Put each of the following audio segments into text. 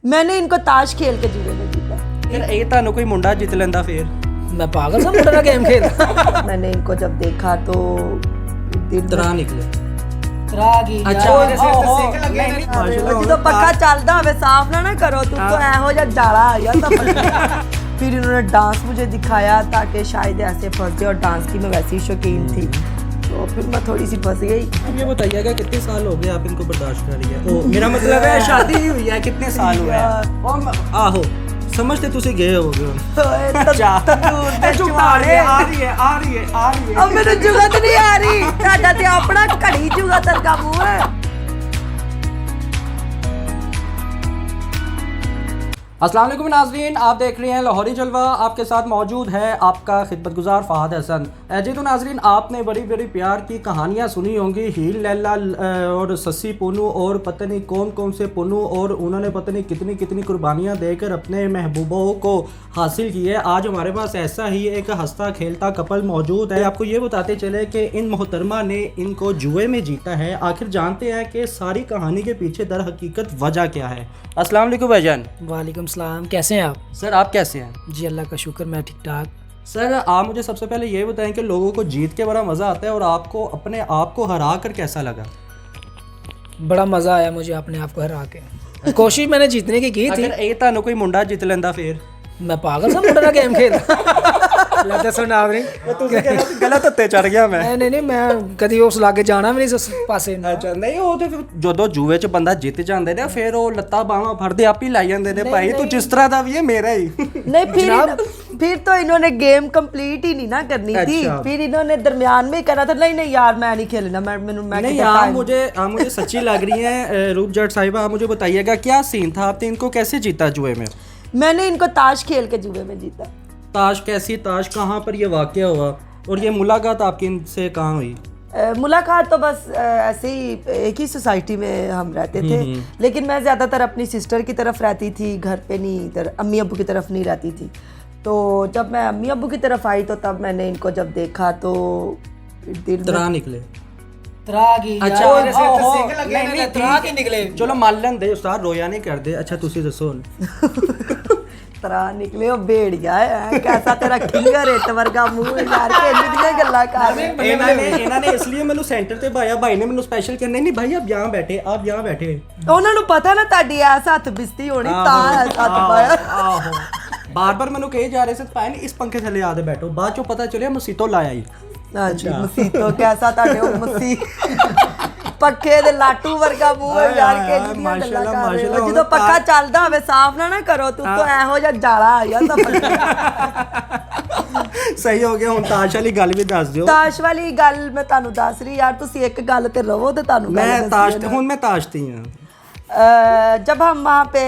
मैंने इनको ताश खेल के जुए में जीता। फिर ਇਹ ਤੁਹਾਨੂੰ ਕੋਈ ਮੁੰਡਾ ਜਿੱਤ ਲੈਂਦਾ ਫਿਰ मैं पागल सा मुंडा गेम खेल मैंने इनको जब देखा तो दिल में- ਤਰਾ ਨਿਕਲੇ अच्छा ਜਦੋਂ ਪੱਕਾ ਚੱਲਦਾ ਹੋਵੇ ਸਾਫ ना करो तुम तो ऐहो जा जाला आ गया सब। फिर इन्होंने डांस मुझे दिखाया ताकि शायद ऐसे फंस जाए, और डांस की मैं वैसी शौकीन थी तो फिर मैं थोड़ी सी फंस गई। अब ये बताइएगा कितने साल हो गए आप इनको बर्दाश्त कर रही है? मेरा मतलब है शादी ही हुई है, कितने साल हुए हैं? आहो समझते तुसी गए होगे ਹੁਣ। अच्छा अब मेरे जुगत नहीं आ रही, ਤੁਹਾਡਾ ਤੇ ਆਪਣਾ ਘੜੀ ਜੁਗਤ ਦਾ ਮੂੰਹ ਹੈ। अस्सलाम वालेकुम नाज़रीन, आप देख रहे हैं लाहौरी जलवा। आपके साथ मौजूद है आपका खिदमतगुजार फ़हद हसन। जी तो नाज़रीन, आपने बड़ी बड़ी प्यार की कहानियाँ सुनी होंगी, हील लैला और सस्सी पुनू और पता नहीं कौन कौन से पुनू, और उन्होंने पता नहीं कितनी कितनी कुर्बानियाँ देकर अपने महबूबों को हासिल की है। आज हमारे पास ऐसा ही एक हंसता खेलता कपल मौजूद है। आपको ये बताते चले कि इन मोहतरमा ने इनको जुए में जीता है। आखिर जानते हैं कि सारी कहानी के पीछे दर हकीकत वजह क्या है। अस्सलाम वालेकुम भाईजान। वालेकुम सलाम, कैसे हैं आप? सर आप कैसे हैं? जी अल्लाह का शुक्र, मैं ठीक ठाक। सर आप मुझे सबसे पहले ये बताएं कि लोगों को जीत के बड़ा मज़ा आता है, और आपको अपने आप को हरा कर कैसा लगा? बड़ा मज़ा आया मुझे अपने आप को हरा के। कोशिश मैंने जीतने की थी। अगर ये ਤੁਹਾਨੂੰ कोई मुंडा जित लेंदा फिर मैं पागल सा मुंडा गेम खेल लगता सुना नहीं गलत हत्ते चढ़ गया मैं। नहीं मैं कदी उस लागे जाना भी नहीं उस पासे। ਅੱਛਾ ਨਹੀਂ ਉਹ ਤੇ ਫਿਰ ਜਦੋਂ ਜੂਏ 'ਚ ਬੰਦਾ ਜਿੱਤ ਜਾਂਦੇ ਨੇ ਫਿਰ ਉਹ ਲੱਤਾਂ ਬਾਹਾਂ ਫੜਦੇ ਆਪ ਹੀ ਲਾਈ ਜਾਂਦੇ ਨੇ, ਭਾਈ ਤੂੰ ਜਿਸ ਤਰ੍ਹਾਂ ਦਾ ਵੀ ਹੈ ਮੇਰਾ ਹੀ। नहीं फिर तो इन्होंने गेम कंप्लीट ही नहीं ना करनी थी। अच्छा। फिर इन्होंने दरमियान में करना था, नहीं यार मैं नहीं खेलना, मैं नहीं आप मुझे सच्ची लग रही है रूप जट साहिबा, आप मुझे बताइएगा क्या सीन था, आपने इनको कैसे जीता जुए में? मैंने इनको ताश खेल के जुए में जीता। ताश कैसी ताश, कहाँ पर ये वाक़या हुआ, और ये मुलाकात आपकी इनसे कहाँ हुई? मुलाकात तो बस ऐसे ही एक ही सोसाइटी में हम रहते थे, लेकिन मैं ज़्यादातर अपनी सिस्टर की तरफ रहती थी, घर पे नहीं, इधर अम्मी अब्बू की तरफ नहीं रहती थी। तो जब मैं अम्मी अब्बू की तरफ आई तो तब मैंने इनको जब देखा तो दिल तरा में निकले। अच्छा निकले चलो मान लेंदे उस्ताद, रोया नहीं करते। अच्छा तुसी दसो हुण। तरा निकले ओ भेड़िया है कैसा तेरा खिंगर है वर्गा मुंह यार के निकले गल्ला कर। ਇਹਨਾਂ ਨੇ ਇਸ ਲਈ ਮੈਨੂੰ ਸੈਂਟਰ ਤੇ ਭਾਇਆ, ਭਾਈ ਨੇ ਮੈਨੂੰ ਸਪੈਸ਼ਲ ਕਹਿੰਦੇ ਨਹੀਂ ਭਾਈ ਆਪ यहाँ बैठे, आप यहाँ बैठे। ਉਹਨਾਂ ਨੂੰ ਪਤਾ ਨਾ ਤੁਹਾਡੀ ਐਸ ਹੱਥ ਬਿਸਤੀ ਹੋਣੀ ਤਾਂ ਐਸ ਹੱਥ ਪਾਇਆ। ਆਹੋ ਬਾਰ-ਬਾਰ ਮੈਨੂੰ ਕਹੇ ਜਾ ਰਹੇ ਸੀ ਭਾਈ ਇਸ ਪੰਖੇ ਥੱਲੇ ਆ ਦੇ ਬੈਠੋ, ਬਾਅਦ ਚੋਂ ਪਤਾ ਚੱਲਿਆ ਮਸੀਤੋ ਲਾਇਆ ਹੀ। ਹਾਂਜੀ ਮਸੀਤੋ ਕੈਸਾ ਤੁਹਾਡੇ ਉਹ ਮਸੀ ਪੱਕੇ ਦੇ ਲਾਟੂ ਵਰਗਾ ਮੂੰਹ ਯਾਰ ਕੇ ਮਾਸ਼ਾਅੱਲਾ ਮਾਸ਼ਾਅੱਲਾ। ਜਦੋਂ ਪੱਕਾ ਚੱਲਦਾ ਹੋਵੇ ਸਾਫ ਨਾ ਕਰੋ ਤੂੰ ਤਾਂ ਇਹੋ ਜਿਹਾ ਜਾਲਾ ਆ ਗਿਆ ਸਭ। ਸਹੀ ਹੋ ਗਿਆ। ਹੁਣ ਤਾਸ਼ ਵਾਲੀ ਗੱਲ ਵੀ ਦੱਸ ਦਿਓ। ਤਾਸ਼ ਵਾਲੀ ਗੱਲ ਮੈਂ ਤੁਹਾਨੂੰ ਦੱਸ ਰਹੀ ਯਾਰ, ਤੁਸੀਂ ਇੱਕ ਗੱਲ ਤੇ ਰਵੋ ਤੇ ਤੁਹਾਨੂੰ ਮੈਂ ਤਾਸ਼ ਤੇ ਹੁਣ ਮੈਂ ਤਾਸ਼ ਤੇ ਹਾਂ। जब हम वहाँ पे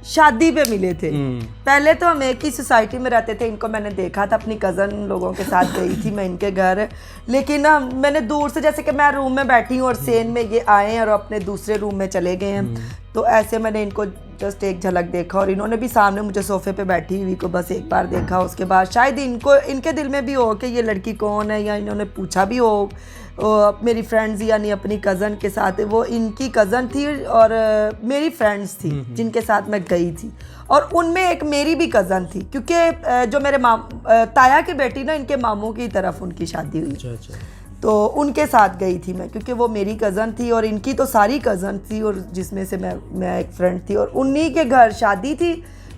शादी पे मिले थे, पहले तो हम एक ही सोसाइटी में रहते थे। इनको मैंने देखा था, अपनी कज़न लोगों के साथ गई थी मैं इनके घर, लेकिन मैंने दूर से, जैसे कि मैं रूम में बैठी हूँ और सेन में ये आए हैं और अपने दूसरे रूम में चले गए हैं, तो ऐसे मैंने इनको जस्ट एक झलक देखा, और इन्होंने भी सामने मुझे सोफ़े पे बैठी हुई को बस एक बार देखा। उसके बाद शायद इनको इनके दिल में भी हो कि ये लड़की कौन है, या इन्होंने पूछा भी हो मेरी फ्रेंड्स यानी अपनी कज़न के साथ। वो इनकी कज़न थी और मेरी फ्रेंड्स थी जिनके साथ मैं गई थी, और उनमें एक मेरी भी कज़न थी, क्योंकि जो मेरे ताया की बेटी ना, इनके मामू की तरफ उनकी शादी हुई। अच्छा तो उनके साथ गई थी मैं, क्योंकि वो मेरी कज़न थी और इनकी तो सारी कज़न थी, और जिसमें से मैं एक फ्रेंड थी, और उन्हीं के घर शादी थी।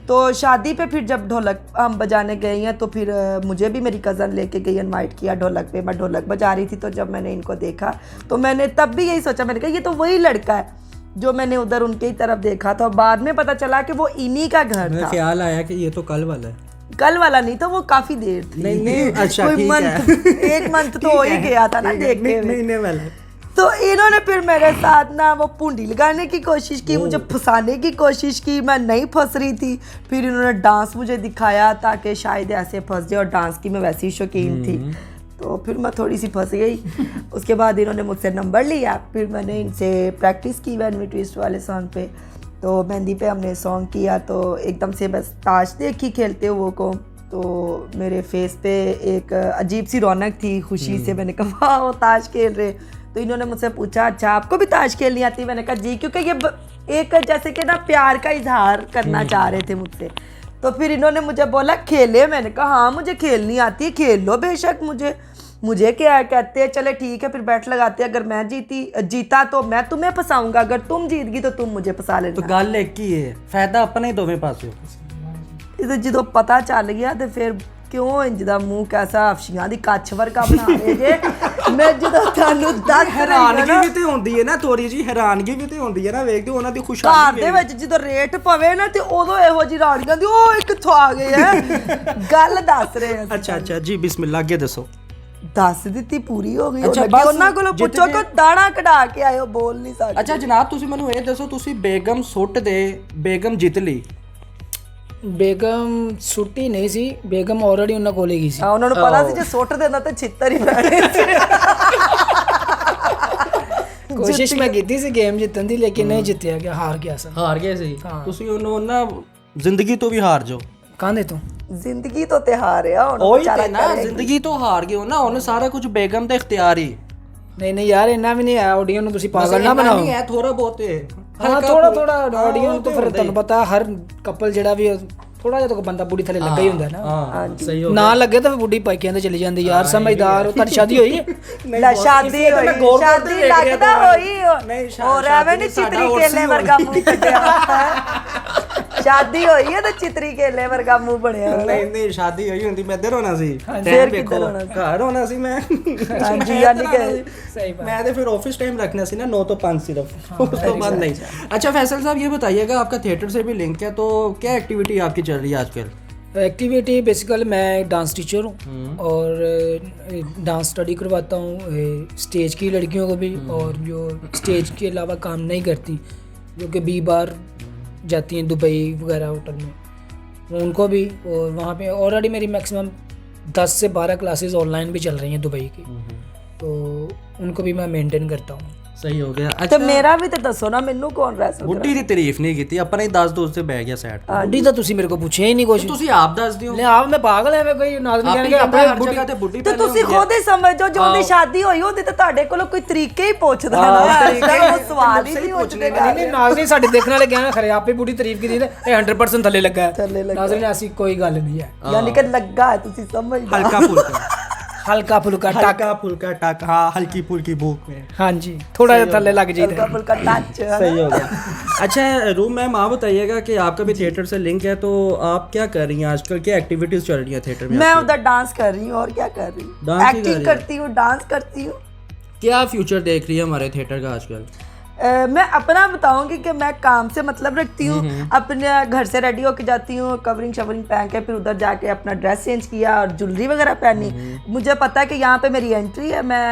तो शादी पे फिर जब ढोलक हम बजाने गए हैं तो फिर मुझे भी मेरी कज़न लेके गई, इनवाइट किया ढोलक पे। मैं ढोलक बजा रही थी, तो जब मैंने इनको देखा तो मैंने तब भी यही सोचा, मैंने कहा ये तो वही लड़का है जो मैंने उधर उनके ही तरफ देखा था। बाद में पता चला कि वो इन्हीं का घर था। ख्याल आया कि ये तो कल वाला है। कल वाला नहीं था, वो काफ़ी देर थी। नहीं अच्छा कोई मंथ, एक मंथ तो हो ही गया था ना देखने में। महीने वाला। तो इन्होंने फिर मेरे साथ ना वो पूंडी लगाने की कोशिश की, मुझे फंसाने की कोशिश की, मैं नहीं फंस रही थी। फिर इन्होंने डांस मुझे दिखाया ताकि शायद ऐसे फंस जाए, और डांस की मैं वैसी शौकीन थी, तो फिर मैं थोड़ी सी फंस गई। उसके बाद इन्होंने मुझसे नंबर लिया, फिर मैंने इनसे प्रैक्टिस की वैन मी ट्विस्ट वाले सॉन्ग पे। तो मेहंदी पे हमने सॉन्ग किया, तो एकदम से बस ताश देखी खेलते हुए को, तो मेरे फेस पे एक अजीब सी रौनक थी खुशी से। मैंने कहा वो ताश खेल रहे, तो इन्होंने मुझसे पूछा अच्छा आपको भी ताश खेलनी आती है? मैंने कहा जी, क्योंकि ये एक जैसे कि ना प्यार का इजहार करना चाह रहे थे मुझसे। तो फिर इन्होंने मुझे बोला खेले? मैंने कहा हाँ मुझे खेलनी आती है, खेल लो बेशक, मुझे क्या कहते हैं, चले ठीक है फिर बैट लगाते हैं, अगर मैं जीता तो मैं तुम्हें फंसाऊंगा, अगर तुम जीत गई तो तुम मुझे फंसा लेना। तो गल एक ही है, फायदा अपने ही दोवें पासों। जो पता चल गया तो फिर क्यों इंजदा मुंह कैसा अफशियां दी कच्छ वर्गा बना रहे जे। मैं ਜਦੋਂ ਤੁਹਾਨੂੰ ਦੱਸ ਹੈਰਾਨਗੀ ਵੀ ਤੇ ਹੁੰਦੀ ਹੈ ਨਾ ਥੋੜੀ ਜੀ, ਹੈਰਾਨਗੀ ਵੀ ਤੇ ਹੁੰਦੀ ਹੈ ਨਾ ਵੇਖਦੇ ਉਹਨਾਂ ਦੀ ਖੁਸ਼ਹਾਲੀ ਘਰ ਦੇ ਵਿੱਚ ਜਦੋਂ ਰੇਟ ਪਵੇ ਨਾ ਤੇ ਉਦੋਂ ਇਹੋ ਜੀ ਰਾਣੀਆਂ ਦੀ ਉਹ ਕਿੱਥੋਂ ਆ ਗਏ ਹੈ। ਗੱਲ ਦੱਸ ਰਹੇ ਹਾਂ। ਅੱਛਾ ਜੀ ਬਿਸਮਿਲ੍ਲਾ, ਅੱਗੇ ਦੱਸੋ। ਦੱਸ ਦਿੱਤੀ ਪੂਰੀ ਹੋ ਗਈ। ਅੱਛਾ, ਲੱਗੀ ਬਸ ਉਹਨਾਂ ਕੋਲੋਂ ਪੁੱਛੋ ਕਿ ਦਾਣਾ ਕਢਾ ਕੇ ਆਇਓ, ਬੋਲ ਨਹੀਂ ਸਕਦੇ। ਅੱਛਾ ਜਨਾਬ ਤੁਸੀਂ ਮੈਨੂੰ ਇਹ ਦੱਸੋ, ਤੁਸੀਂ ਬੇਗਮ ਸੁੱਟ ਦੇ ਬੇਗਮ ਜਿੱਤ ਲਈ? बेगम सुट्टी नहीं सी, बेगम ऑलरेडी उन्हें कोले गई सी। ਉਹਨਾਂ ਨੂੰ ਪਤਾ ਸੀ ਜੇ ਸੁੱਟ ਦੇਣਾ ਤੇ ਛਿੱਤਰ ਹੀ ਪੈਣੇ ਸੀ। कोशिश मैं की थी गेम जितन दी, लेकिन नहीं जितया गया, हार गया सा। ਹਾਰ ਗਏ ਸੀ ਤੁਸੀਂ ਉਹਨੂੰ ਨਾ ਜ਼ਿੰਦਗੀ ਤੋਂ ਵੀ ਹਾਰ ਜਾਓ। कांदे तू ਜ਼ਿੰਦਗੀ ਤੋਂ ਤੇ ਹਾਰਿਆ ਹੁਣ ਉਹੀ ਵਿਚਾਰਾ ਤੇ ਨਾ, ਜ਼ਿੰਦਗੀ ਤੋਂ ਹਾਰ ਗਏ ਹੋ ਨਾ, ਉਹਨੇ ਸਾਰਾ ਕੁਝ ਬੇਗਮ ਦੇ ਇਖਤਿਆਰ ਹੀ। नहीं यार इन्ना भी नहीं है, ऑडियो ਨੂੰ ਤੁਸੀਂ ਪਾਗਲ ਨਾ ਬਣਾਓ। ਨਹੀਂ ਹੈ ਥੋੜਾ ਬਹੁਤ ਹੈ, ਹਾਂ ਥੋੜਾ ਆਡੀਓ ਨੂੰ ਤਾਂ ਫਿਰ ਤੁਹਾਨੂੰ ਪਤਾ ਹਰ ਕਪਲ ਜਿਹੜਾ ਵੀ ਥੋੜਾ ਜਿਹਾ ਤਾਂ ਬੰਦਾ ਬੁੱਢੀ ਥੱਲੇ ਲੱਗਾ ਹੀ ਹੁੰਦਾ ਨਾ। ਹਾਂ ਸਹੀ ਹੋ ਨਾ ਲੱਗੇ ਤਾਂ ਬੁੱਢੀ ਪਾਈਕਿਆਂ ਤੇ ਚਲੀ ਜਾਂਦੀ ਯਾਰ, ਸਮਝਦਾਰ ਹੋ। ਤੁਹਾਡੀ ਸ਼ਾਦੀ ਹੋਈ ਹੈ? ਲੈ ਸ਼ਾਦੀ ਹੋਈ, ਸ਼ਾਦੀ ਲੱਗਦਾ ਹੋਈ ਹੋਰ ਐਵੇਂ ਨਹੀਂ ਚਿਤਰੀ ਕੇਲੇ ਵਰਗਾ ਮੂੰਹ ਕੱਢਿਆ। ਸ਼ਾਦੀ ਹੋਈ ਹੈ ਤਾਂ ਚਿਤਰੀ ਕੇਲੇ ਵਰਗਾ ਮੂੰਹ ਬਣਿਆ। ਨਹੀਂ ਸ਼ਾਦੀ ਹੋਈ ਹੁੰਦੀ ਮੈਂ ਇੱਧਰ ਹੋਣਾ ਸੀ, ਫਿਰ ਕਿੱਧਰ ਹੋਣਾ ਸੀ? ਘਰ ਹੋਣਾ ਸੀ ਮੈਂ। ਹਾਂਜੀ ਯਾਨੀ ਕਿ सही बात। मैं तो फिर ऑफिस टाइम रखना सी ना 9 तो 5 सिर्फ, उसके बाद नहीं। अच्छा फैसल साहब ये बताइएगा, आपका थिएटर से भी लिंक है, तो क्या एक्टिविटी आपकी चल रही है आजकल? एक्टिविटी बेसिकली मैं डांस टीचर हूँ और डांस स्टडी करवाता हूँ स्टेज की लड़कियों को भी, और जो स्टेज के अलावा काम नहीं करती, जो कि बी बार जाती हैं दुबई वगैरह होटल में, उनको भी। और वहाँ पे ऑलरेडी मेरी मैक्सिमम 10 से 12 क्लासेस ऑनलाइन भी चल रही हैं दुबई की, तो उनको भी मैं मेंटेन करता हूँ। सही हो गया। ਤੇ अच्छा ਮੇਰਾ ਵੀ ਤੇ ਦੱਸੋ ਨਾ, ਮੈਨੂੰ ਕੌਣ ਰਹਿ ਸਕਦਾ? ਬੁੱਢੀ ਦੀ ਤਾਰੀਫ ਨਹੀਂ ਕੀਤੀ, ਆਪਣਾ ਹੀ 10 ਦੋਸਤ ਤੇ ਬਹਿ ਗਿਆ ਸਾਈਡ। बूढ़ी तो तुसी मेरे को पूछे ही नहीं कुछ। ਤੁਸੀਂ ਆਪ ਦੱਸ ਦਿਓ। ले आप मैं पागल है, मैं कोई नाज़ नहीं कहने ਆਪਣੇ अपने ਹਰ ਜਗ੍ਹਾ ਤੇ ਬੁੱਢੀ ਤੇ ਤੁਸੀਂ ਖੁਦ ਹੀ ਸਮਝੋ, ਜੋ ਉਹਦੀ ਸ਼ਾਦੀ ਹੋਈ ਹੁੰਦੀ ਤੇ ਤੁਹਾਡੇ ਕੋਲੋਂ ਕੋਈ ਤਰੀਕੇ ਹੀ ਪੁੱਛਦਾ ਨਾ, ਉਹ ਸਵਾਲ ਹੀ ਨਹੀਂ ਉੱਠਦੇ। नहीं नाज़रीन साडे देखने वाले कहना खरे आपे बूढ़ी तारीफ की दी है, ये 100% थले लगा है। नाज़रीन ऐसी कोई गल नहीं है, ਯਾਨੀ ਕਿ ਲੱਗਾ ਹੈ, ਤੁਸੀਂ ਸਮਝਦੇ। हल्का फुल्का हल्का फुल्का टक। हल्का फुल्का टक, हाँ हल्की फुल्की भूख में। हाँ जी थोड़ा सा थले लग जाए। हल्का फुल्का टच। सही हो गया। अच्छा रूम मैम आप बताइएगा कि आपका भी थिएटर से लिंक है, तो आप क्या कर रही हैं आजकल, क्या एक्टिविटीज चल रही हैं थिएटर में? मैं उधर डांस कर रही हूँ, और क्या कर रही हूँ? डांस ही कर एक्टिंग रही करती हूँ, डांस करती हूँ। क्या फ्यूचर देख रही है हमारे थिएटर का आजकल? मैं अपना बताऊंगी कि मैं काम से मतलब रखती हूँ, अपने घर से रेडी होके जाती हूँ, कवरिंग शवरिंग पहन के, फिर उधर जाके अपना ड्रेस चेंज किया और ज्वेलरी वगैरह पहनी। मुझे पता है कि यहाँ पे मेरी एंट्री है, मैं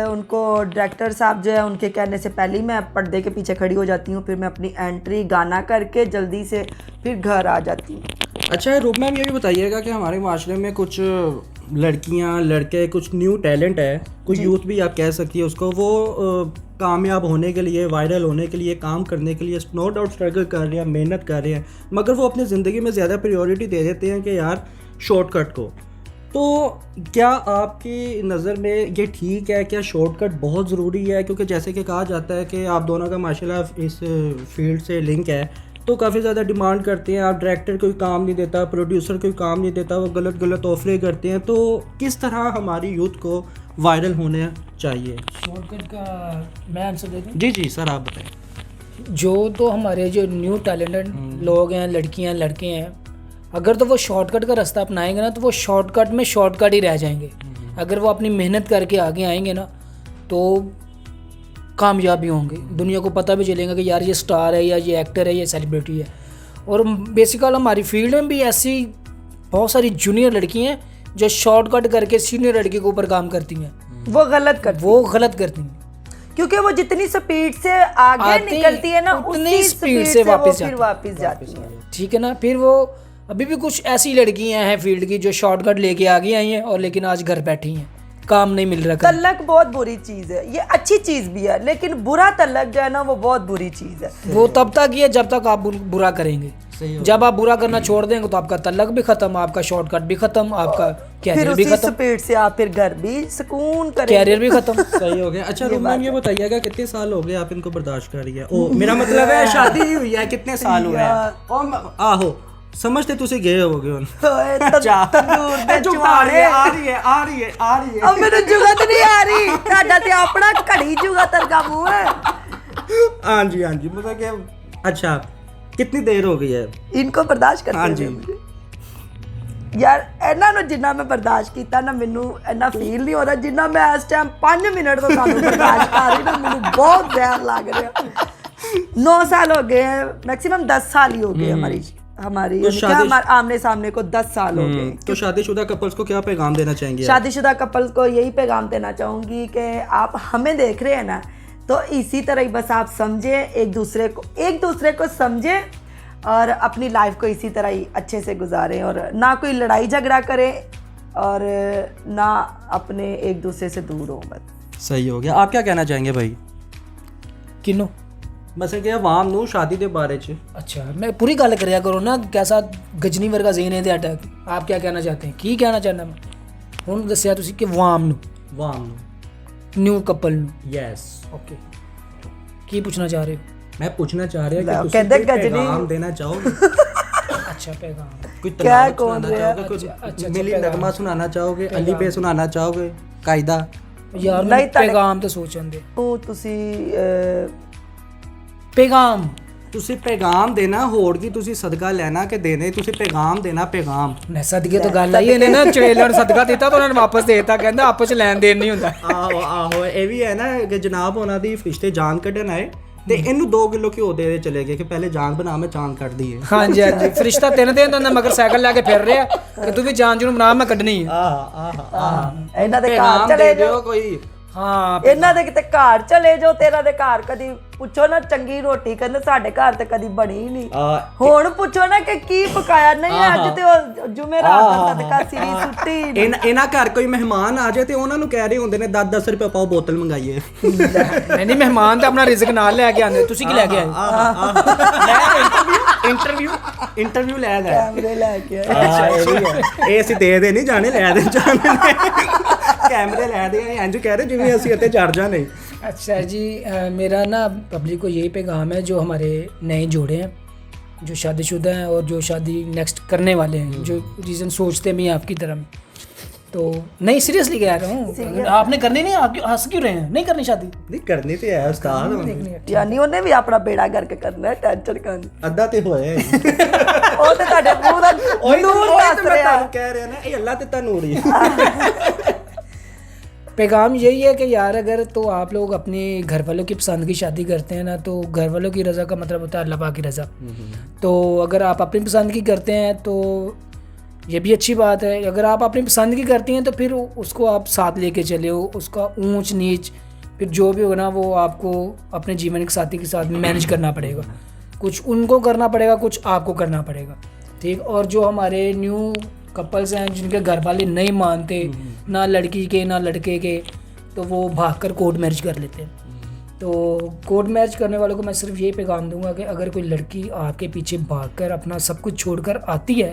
उनको डायरेक्टर साहब जो है उनके कहने से पहले ही मैं पर्दे के पीछे खड़ी हो जाती हूँ, फिर मैं अपनी एंट्री गाना करके जल्दी से फिर घर आ जाती हूँ। अच्छा रूम मैम ये भी बताइएगा कि हमारे माशरे में कुछ लड़कियां लड़के, कुछ न्यू टैलेंट है, कोई यूथ भी आप कह सकती है उसको, वो कामयाब होने के लिए, वायरल होने के लिए, काम करने के लिए नो डाउट स्ट्रगल कर रहे हैं, मेहनत कर रहे हैं, मगर वो अपनी ज़िंदगी में ज़्यादा प्रायोरिटी दे देते हैं कि यार शॉर्टकट को। तो क्या आपकी नज़र में ये ठीक है? क्या शॉर्टकट बहुत ज़रूरी है? क्योंकि जैसे कि कहा जाता है कि आप दोनों का माशाल्लाह इस फील्ड से लिंक है, तो काफ़ी ज़्यादा डिमांड करते हैं, आप डायरेक्टर कोई काम नहीं देता, प्रोड्यूसर कोई काम नहीं देता, वो गलत गलत ऑफरें करते हैं, तो किस तरह हमारी यूथ को वायरल होने चाहिए? शॉर्टकट का मैं आंसर दे दूं? जी जी सर आप बताएं। जो तो हमारे जो न्यू टैलेंटेड लोग हैं, लड़कियां लड़के हैं, अगर तो वो शॉर्टकट का रास्ता अपनाएंगे ना, तो वो शॉर्टकट में शॉर्टकट ही रह जाएंगे। अगर वो अपनी मेहनत करके आगे आएंगे ना, तो कामयाब भी होंगे, दुनिया को पता भी चलेगा कि यार ये स्टार है, या ये एक्टर है, ये सेलिब्रिटी है। और बेसिकली हमारी फील्ड में भी ऐसी बहुत सारी जूनियर लड़की हैं जो शॉर्टकट करके सीनियर लड़की के ऊपर काम करती हैं। वो गलत करती हैं क्योंकि वो जितनी स्पीड से आगे निकलती है ना, उतनी स्पीड से वापस जाती है। ठीक है ना। फिर वो अभी भी कुछ ऐसी लड़कियां हैं फील्ड की जो शॉर्टकट लेके आगे आई हैं, और लेकिन आज घर बैठी हैं, काम नहीं मिल रहा। तलक बहुत बुरी चीज़ है, ये अच्छी चीज़ भी है, लेकिन बुरा तलक जो है ना वो बहुत बुरी चीज़ है। वो तब तक ही है जब तक आप बुरा करेंगे। सही हो जब आप बुरा करना छोड़ देंगे तो आपका तलक भी खत्म, आपका शॉर्टकट भी खत्म, आपका फिर कैरियर भी उसी खत्म, स्पीड से आप फिर घर भी सुकून करें। कैरियर भी खत्म। सही हो गया। अच्छा रूम मैम ये बताइएगा कितने साल हो गए आप इनको बर्दाश्त कर रही है? ओ मेरा मतलब है शादी ही हुई है, कितने साल हुए हैं? ओ आहो समझते तुसी गए होगे ਹੁਣ। ਤੰਦੂਰ ਦੇ जो ਚੁਆੜੇ आ रही है आ रही है आ रही है। अब ਮੈਨੂੰ ਜੁਗਤ ਨਹੀਂ ਆ ਰਹੀ, ਤੁਹਾਡਾ ਤੇ ਆਪਣਾ ਘੜੀ ਜੁਗਤ ਵਰਗਾ ਮੂੰਹ ਹੈ। हाँ जी हाँ जी मतलब कि अच्छा कितनी देर हो गई है? ਇਨਕੋ ਬਰਦਾਸ਼ਤ हाँ ਕਰਦੇ जी। ਹੋ ਯਾਰ, ਇਹਨਾਂ ਨੂੰ ਜਿੰਨਾ ਮੈਂ ਬਰਦਾਸ਼ਤ ਕੀਤਾ ਨਾ, ਮੈਨੂੰ ਇੰਨਾ ਫੀਲ ਨਹੀਂ ਹੋ ਰਿਹਾ ਜਿੰਨਾ ਮੈਂ ਇਸ ਟਾਈਮ 5 ਮਿੰਟ ਤੋਂ ਤੁਹਾਨੂੰ ਬਰਦਾਸ਼ਤ ਕਰ ਰਹੀ ਨਾ, ਮੈਨੂੰ ਬਹੁਤ ਜ਼ਹਿਰ ਲੱਗ ਰਿਹਾ। 9 साल हो गए हैं, मैक्सिमम 10 साल ही हो गए हमारी तो शादी- हमारे आमने सामने को 10 साल हो गए। तो शादीशुदा कपल्स को क्या पैगाम देना चाहेंगे आप? शादीशुदा कपल को यही पैगाम देना चाहूँगी कि आप हमें देख रहे हैं ना, तो इसी तरह ही बस आप समझें, एक दूसरे को समझें और अपनी लाइफ को इसी तरह ही अच्छे से गुजारें, और ना कोई लड़ाई झगड़ा करें और ना अपने एक दूसरे से दूर हो। बस सही हो गया। आप क्या कहना चाहेंगे भाई? किनो बस कि आवाम ਨੂੰ शादी ਦੇ ਬਾਰੇ ਚ अच्छा मैं पूरी गल करिया करो ना, कैसा गजनी वर्गा ज़हन है ਤੁਹਾਡਾ, आप क्या कहना चाहते हैं? की कहना चाहना मैं ਹੁਣ ਦੱਸਿਆ ਤੁਸੀਂ ਕਿ ਵਾਮ ਨੂੰ, ਆਵਾਮ ਨੂੰ ਨਿਊ ਕਪਲ ਨੂੰ। ਯੈਸ ਓਕੇ, ਕੀ ਪੁੱਛਣਾ ਚਾਹ ਰਹੇ ਹੋ? मैं पूछना चाह रहा ला, कि तुसी कहते कोई गजनी- पैगाम देना चाहोगे? अच्छा पैगाम, कोई क्या तलावत कौन सुनाना रहा? चाहोगे? कोई अच्छा, मिली पैगाम। नगमा सुनाना चाहोगे? अली पे सुनाना चाहोगे? कायदा यार नहीं, मैं ताले- पैगाम तो सोचन दे। ਤੁਸੀਂ पैगाम ਤੁਸੀਂ ਪੈਗਾਮ ਦੇਣਾ, ਹੋਰ ਕੀ ਤੁਸੀਂ ਸਦਕਾ ਲੈਣਾ ਕਿ ਦੇਣੇ? ਤੁਸੀਂ ਪੈਗਾਮ ਦੇਣਾ, ਪੈਗਾਮ। ਨੇ ਸਦਕੇ ਤੋਂ ਗੱਲ ਆਈ, ਇਹਨੇ ਨਾ ਚੜੇਲਾਂ ਨੂੰ ਸਦਕਾ ਦਿੱਤਾ ਤਾਂ ਉਹਨਾਂ ਨੇ ਵਾਪਸ ਦੇ ਦਿੱਤਾ, ਕਹਿੰਦਾ ਆਪਸ ਚ ਲੈਣ ਦੇਣ ਨਹੀਂ ਹੁੰਦਾ। ਆਹੋ ਆਹੋ ਇਹ ਵੀ ਹੈ ਨਾ ਕਿ ਜਨਾਬ ਉਹਨਾਂ ਦੀ ਫਰਿਸ਼ਤੇ ਜਾਨ ਕੱਢਣ ਆਏ ਤੇ ਇਹਨੂੰ 2 ਕਿਲੋ ਘਿਓ ਦੇ ਚਲੇ ਗਏ ਕਿ ਪਹਿਲੇ ਜਾਨ ਬਣਾ, ਮੈਂ ਜਾਨ ਕੱਢਦੀ ਹੈ। ਹਾਂਜੀ ਹਾਂਜੀ, ਫਰਿਸ਼ਤਾ 3 ਦਿਨ ਦਾ ਮਗਰ ਸਾਈਕਲ ਲੈ ਕੇ ਫਿਰ ਰਿਹਾ ਕਿ ਤੂੰ ਵੀ ਜਾਨ ਜੂਨ ਬਣਾ, ਮੈਂ ਕੱਢਣੀ ਹੈ। ਇਹਨਾਂ ਦੇ ਘਰ ਪੈਗਾਮ ਚਲੇ ਦੇ ਜਾਓ, ਦਿਓ ਕੋਈ। ਹਾਂ ਇਹਨਾਂ ਦੇ ਕਿਤੇ ਘਰ ਚਲੇ ਜਾਓ, ਤੇਰਾ ਦੇ ਘਰ ਕਦੀ ਪੁੱਛੋ ਨਾ ਚੰਗੀ ਰੋਟੀ, ਕਹਿੰਦੇ ਸਾਡੇ ਘਰ ਤੇ ਕਦੀ ਬਣੀ ਹੀ ਨਹੀਂ। ਹੁਣ ਪੁੱਛੋ ਨਾ ਕਿ ਕੀ ਪਕਾਇਆ, ਨਹੀਂ ਅੱਜ ਤੇ ਉਹ ਜੁਮੇਰਾਤ ਦਾ ਸਦਕਾ ਸਿਰੀ ਸੁੱਟੀ। ਇਹਨਾਂ ਘਰ ਕੋਈ ਮਹਿਮਾਨ ਆ ਜਾਏ ਤੇ ਉਹਨਾਂ ਨੂੰ ਕਹਿ ਰਹੇ ਹੁੰਦੇ ਨੇ 10-10 ਰੁਪਏ ਪਾਓ ਬੋਤਲ ਮੰਗਾਈਏ। ਨਹੀਂ ਮਹਿਮਾਨ ਤਾਂ ਆਪਣਾ ਰਿਜ਼ਕ ਨਾਲ ਲੈ ਕੇ ਆਉਂਦੇ, ਤੁਸੀਂ ਕੀ ਲੈ ਕੇ ਆਏ? ਇੰਟਰਵਿਊ ਲੈ ਲੈ ਕੈਮਰੇ ਲੈ ਕੇ ਆਏ। ਇਹ ਅਸੀਂ ਦੇ ਨਹੀਂ ਜਾਣੇ, ਲੈ ਦੇ ਜਾਣੇ कैमरे लै दे इंज कह रहे जिवें ਅਸੀਂ ਇੱਥੇ ਚੜ ਜਾਣੇ। अच्छा जी, मेरा ना पब्लिक को यही पैगाम है जो हमारे नए जोड़े हैं, जो शादीशुदा हैं और जो शादी नेक्स्ट करने वाले हैं, जो रीज़न सोचते भी हैं आपकी तरह, तो नहीं सीरियसली कह रहा हूँ, आपने करनी नहीं, आप हंस क्यों रहे हैं? नहीं करनी शादी? नहीं करनी तो है उस्ताद, यानी ਉਹਨੇ ਵੀ ਆਪਣਾ ਬੇੜਾ ਕਰਕੇ ਕਰਨਾ ਹੈ, ਟੈਨਸ਼ਨ ਕਰਨੀ। ਅੱਧਾ ਤੇ ਹੋਇਆ ਉਹ ਤੇ ਤੁਹਾਡੇ ਮੂੰਹ ਦਾ ਨੂਰ ਦੱਸ ਰਿਹਾ। ਕਹਿ ਰਿਹਾ ਨਾ ਇਹ ਅੱਲਾ ਤੇ ਤਨੂਰ ਹੀ। पैगाम यही है कि यार अगर तो आप लोग अपने घर वालों की पसंद की शादी करते हैं ना, तो घर वालों की रज़ा का मतलब होता है अल्लाह पाक की रज़ा। तो अगर आप अपनी पसंद की करते हैं तो ये भी अच्छी बात है, अगर आप अपनी पसंद की करती हैं तो फिर उसको आप साथ लेके चले हो, उसका ऊंच नीच फिर जो भी होना वो आपको अपने जीवन के साथी के साथ मैनेज करना पड़ेगा, कुछ उनको करना पड़ेगा, कुछ आपको करना पड़ेगा, ठीक। और जो हमारे न्यू कपल्स हैं जिनके घर वाले नहीं मानते, ना लड़की के ना लड़के के, तो वो भागकर कोर्ट मैरिज कर लेते हैं। तो कोर्ट मैरिज करने वालों को मैं सिर्फ यही पैगाम दूंगा कि अगर कोई लड़की आपके पीछे भागकर अपना सब कुछ छोड़कर आती है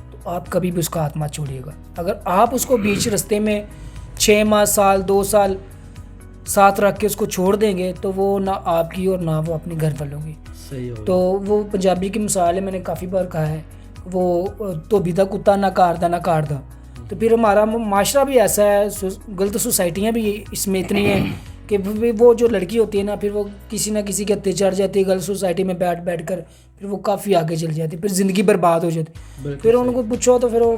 तो आप कभी भी उसका हाथ मत छोड़िएगा। अगर आप उसको बीच रास्ते में 6 माह साल 2 साल साथ रख के उसको छोड़ देंगे तो वो ना आपकी और ना वो अपने घर वालों की। सही हो। तो वो पंजाबी की मिसाल है, मैंने काफ़ी बार कहा है, वो धोबी दा कुत्ता ना काटदा ना काटदा। तो फिर हमारा माशरा भी ऐसा है, गलत सोसाइटियाँ भी इसमें इतनी हैं कि वो जो लड़की होती है ना, फिर वो किसी ना किसी के हत्थे चढ़ जाती है, गलत सोसाइटी में बैठ कर फिर वो काफ़ी आगे चल जाती है, फिर ज़िंदगी बर्बाद हो जाती। फिर उनको पूछो तो फिर वो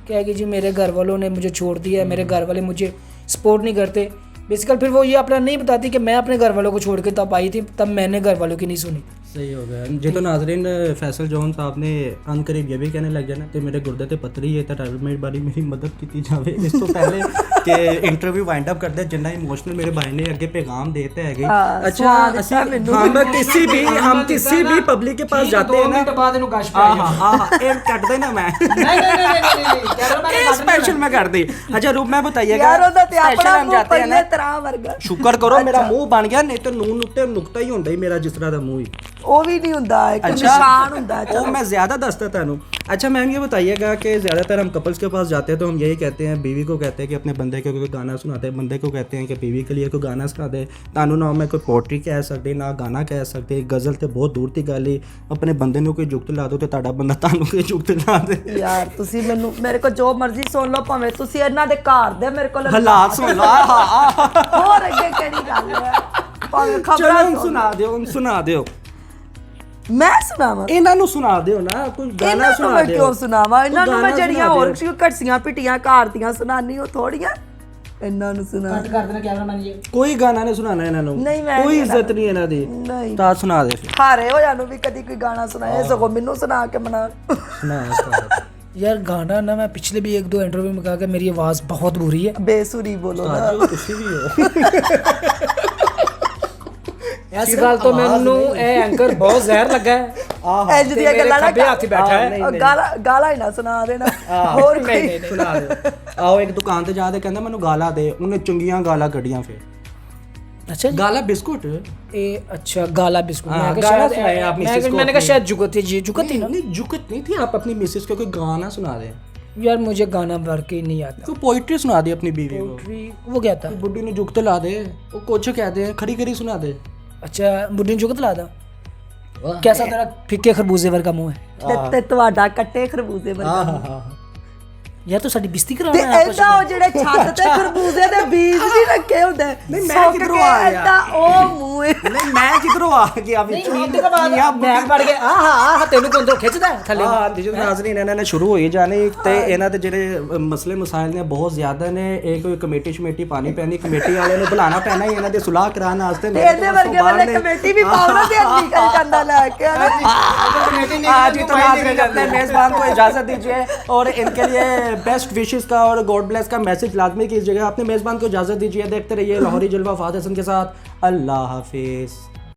कहेगी जी मेरे घर वालों ने मुझे छोड़ दिया, मेरे घर वाले मुझे सपोर्ट नहीं करते। बेसिकली फिर वो ये अपना नहीं बताती कि मैं अपने घर वालों को छोड़ के तब आई थी, तब मैंने घर वालों की नहीं सुनी। सही हो गया जी। तो नाजरीन फैसल जॉन साहब ने अन करीब ये भी कहने लग जाना कि मेरे गुर्दे ते पत्थरी है तो मेरी बारी मेरी मदद की जावे। इस तो पहले ਕਿ ਇੰਟਰਵਿਊ ਵਾਈਂਡ ਅਪ ਕਰਦੇ ਜਿੰਨਾ ਇਮੋਸ਼ਨਲ ਮੇਰੇ ਭਾਈ ਨੇ ਅੱਗੇ पैगाम देते हैं हाँ, अच्छा स्वाद ਅਸੀਂ था मैनू। हम किसी भी पब्लिक के पास जाते हैं ना बाद इन्हों गश ਇਹ ਕੱਟਦੇ ਨਾ ਮੈਂ ਇਹ स्पेशल मैं कर दी अच्छा रूप मैं बताइएगा यार ਉਹਦਾ ਤੇ स्पेशल ਆਪਣਾ हम ਮੂੰਹ जाते हैं ਪੱਲੇ ना ਤਰਾ ਵਰਗਾ ਸ਼ੁਕਰ ਕਰੋ ਮੇਰਾ ਮੂੰਹ ਬਣ ਗਿਆ ਨਹੀਂ ਤੇ ਨੂਨ ਉੱਤੇ ਨੁਕਤਾ ਹੀ ਹੁੰਦਾ ਹੀ ਮੇਰਾ ਜਿਸ ਤਰ੍ਹਾਂ ਦਾ ਮੂੰਹ ਹੀ ਉਹ ਵੀ नहीं ਹੁੰਦਾ ਇੱਕ ਨਿਸ਼ਾਨ ਹੁੰਦਾ है। वो मैं ज़्यादा दसता था अच्छा मैम ये बताइएगा कि ज़्यादातर हम कपल्स के पास जाते हैं तो हम यही कहते हैं बीवी को कहते हैं कि अपने बंदे को कोई गाना सुनाते हैं बंदे को कहते हैं कि बीवी के लिए कोई गाना सुना दे तानू ना मैं कोई पोट्री कह सकते ना गाना कह सकते गज़ल तो बहुत दूर की गल ही अपने बंदे ਨੂੰ ਕੋਈ ਜੁਗਤ ਲਾ ਦੋ ਤੇ ਤੁਹਾਡਾ ਬੰਦਾ ਤੁਹਾਨੂੰ ਕੋਈ ਜੁਗਤ ਲਾ ਦੇ ਯਾਰ ਤੁਸੀਂ ਮੈਨੂੰ ਮੇਰੇ ਕੋਲ ਜੋ ਮਰਜ਼ੀ ਸੁਣ ਲਓ ਭਾਵੇਂ ਤੁਸੀਂ ਇਹਨਾਂ ਦੇ ਘਰ ਦੇ ਮੇਰੇ ਕੋਲ ਹਾਲਾਤ ਸੁਣ ਲਾ ਹੋਰ ਅੱਗੇ ਕਿਹੜੀ ਗੱਲ ਹੈ ਭਾਵੇਂ ਚਲੋ ਖਬਰਾਂ ਹੁਣ ਸੁਣਾ ਦਿਓ ਮੈਂ ਸੁਣਾਵਾਂ ਇਹਨਾਂ ਨੂੰ ਸੁਣਾ ਦਿਓ ਨਾ ਕੋਈ ਗਾਣਾ ਇਹਨਾਂ ਨੂੰ ਸੁਣਾ ਮੈਂ ਦਿਓ ਕਿਉਂ ਸੁਣਾਵਾਂ ਇਹਨਾਂ ਨੂੰ ਮੈਂ ਗਾਣਾ ਜਿਹੜੀਆਂ ਸੁਣਾ ਹੋਰ ਦਿਓ। ਘਟਸੀਆਂ ਪਿਟੀਆਂ ਘਰ ਦੀਆਂ ਸੁਣਾਨੀ ਉਹ ਥੋੜੀਆਂ ਇਹਨਾਂ ਨੂੰ ਸੁਣਾ कट कर देना कैमरामैन जी ਕੋਈ ਗਾਣਾ ਨਹੀਂ ਸੁਣਾਣਾ ਇਹਨਾਂ ਨੂੰ ਨਹੀਂ, ਮੈਂ ਕੋਈ ਨਹੀਂ ਇੱਜ਼ਤ ਨਹੀਂ ਇਹਨਾਂ ਦੀ ਨਹੀਂ ਤਾਂ ਸੁਣਾ ਦੇ ਫਿਰ ਹਾਰੇ ਹੋ ਜਾਨੂੰ ਵੀ ਕਦੀ ਕੋਈ ਗਾਣਾ ਸੁਣਾਏ ਸਗੋਂ ਮੈਨੂੰ ਸੁਣਾ ਕੇ ਮਨਾ ਸੁਣਾ यार गाना ना मैं पिछले भी 1-2 इंटरव्यू में कहा कि मेरी आवाज़ बहुत बुरी है ਬੇਸੁਰੀ ਬੋਲੋ ਨਾ ਤੁਸੀਂ ਵੀ ਹੋ इस गल तो मैनू ए एंकर बहुत जहर लगा है ਇੰਜ ਦੀਆਂ ਗੱਲਾਂ ਨਾ खब्बे हाथ ही बैठा है ਉਹ ਗਾਲਾਂ ਹੀ ਨਾ ਸੁਣਾ ਦੇਣਾ ਹੋਰ ਕੋਈ ਸੁਣਾ ਦਿਓ ਆਓ ਇੱਕ ਦੁਕਾਨ ਤੇ ਜਾ ਕੇ ਕਹਿੰਦਾ ਮੈਨੂੰ ਗਾਲਾਂ ਦੇ ਉਹਨੇ ਚੰਗੀਆਂ ਗਾਲਾਂ ਕੱਢੀਆਂ ਫਿਰ अच्छा जी ਗਾਲਾ ਬਿਸਕੁਟ ए अच्छा गाला बिस्कुट हाँ, मैं गाला शायद सुनाइए आप मिसेस को मैंने कहा अपनी। शायद जुगत थी जी जुगत थी ना नहीं जुकत नहीं थी आप अपनी मिसेस को कोई गाना सुना दे यार मुझे गाना वाकई नहीं आता कोई पोइट्री सुना दे अपनी बीवी को पोट्री वो क्या था बुड्ढी ने जुगत ला दे वो कुछ कह दे खड़ी खड़ी सुना दे अच्छा बुढ़ी ने जुगत ला था कैसा तेरा फिक्के खरबूजे वर्गा मुंह है ਤੇ ਤੁਹਾਡਾ ਕੱਟੇ ਖਰਬੂਜ਼ੇ ਵਰਗਾ हाँ यार तो साडी बिस्ती ਤੇ कराना है आपस ਐਦਾਂ ਉਹ ਜਿਹੜੇ ਛੱਤ ਤੇ ਖਰਬੂਜ਼ੇ ਦੇ ਬੀਜ ਵੀ ਰੱਖੇ ਹੁੰਦੇ ਨਹੀਂ, ਮੈਂ ਕਿੱਧਰੋਂ ਆ ਗਿਆ? ਐਦਾਂ ਉਹ ਮੂੰਹ ਹੈ। नहीं मैं किधरों आ गया अभी ਮੈਂ ਪੜ ਕੇ ਆਹ ਤੈਨੂੰ ਕੋਂਦੋਂ ਖਿੱਚਦਾ ਥੱਲੇ ਹਾਂ ਜੀ ਨਾਜ਼ਰੀਨ ਇਹਨਾਂ ਨੇ ਸ਼ੁਰੂ ਹੋਈ ਜਾਣੀ ਤੇ ਇਹਨਾਂ ਦੇ ਜਿਹੜੇ ਮਸਲੇ ਮਸਾਇਲ ਨੇ ਬਹੁਤ ਜ਼ਿਆਦਾ ਨੇ ਇਹ ਕੋਈ ਕਮੇਟੀ ਸ਼ਮੇਟੀ ਪਾਣੀ ਪੈਣੀ ਕਮੇਟੀ ਵਾਲਿਆਂ ਨੂੰ ਬੁਲਾਣਾ ਪੈਣਾ ਹੀ ਇਹਨਾਂ ਦੇ ਸੁਲਾਹ ਕਰਾਉਣ ਵਾਸਤੇ ਤੇ ਇਹਦੇ ਵਰਗੇ ਵਾਲੇ ਕਮੇਟੀ ਵੀ ਪਾਉਣਾ ਤੇ ਅੱਧੀ ਕਰੀ ਜਾਂਦਾ ਲੈ ਕੇ आज ही तो नाज़रीन अपने मेज़बान को इजाज़त दीजिए और इनके लिए बेस्ट विशेस का और गॉड ब्लेस का मैसेज लाजमी कीजिएगा अपने मेज़बान को इजाज़त दीजिए देखते रहिए लाहौरी जलवा फ़ाद हसन के साथ अल्लाह हाफिज़।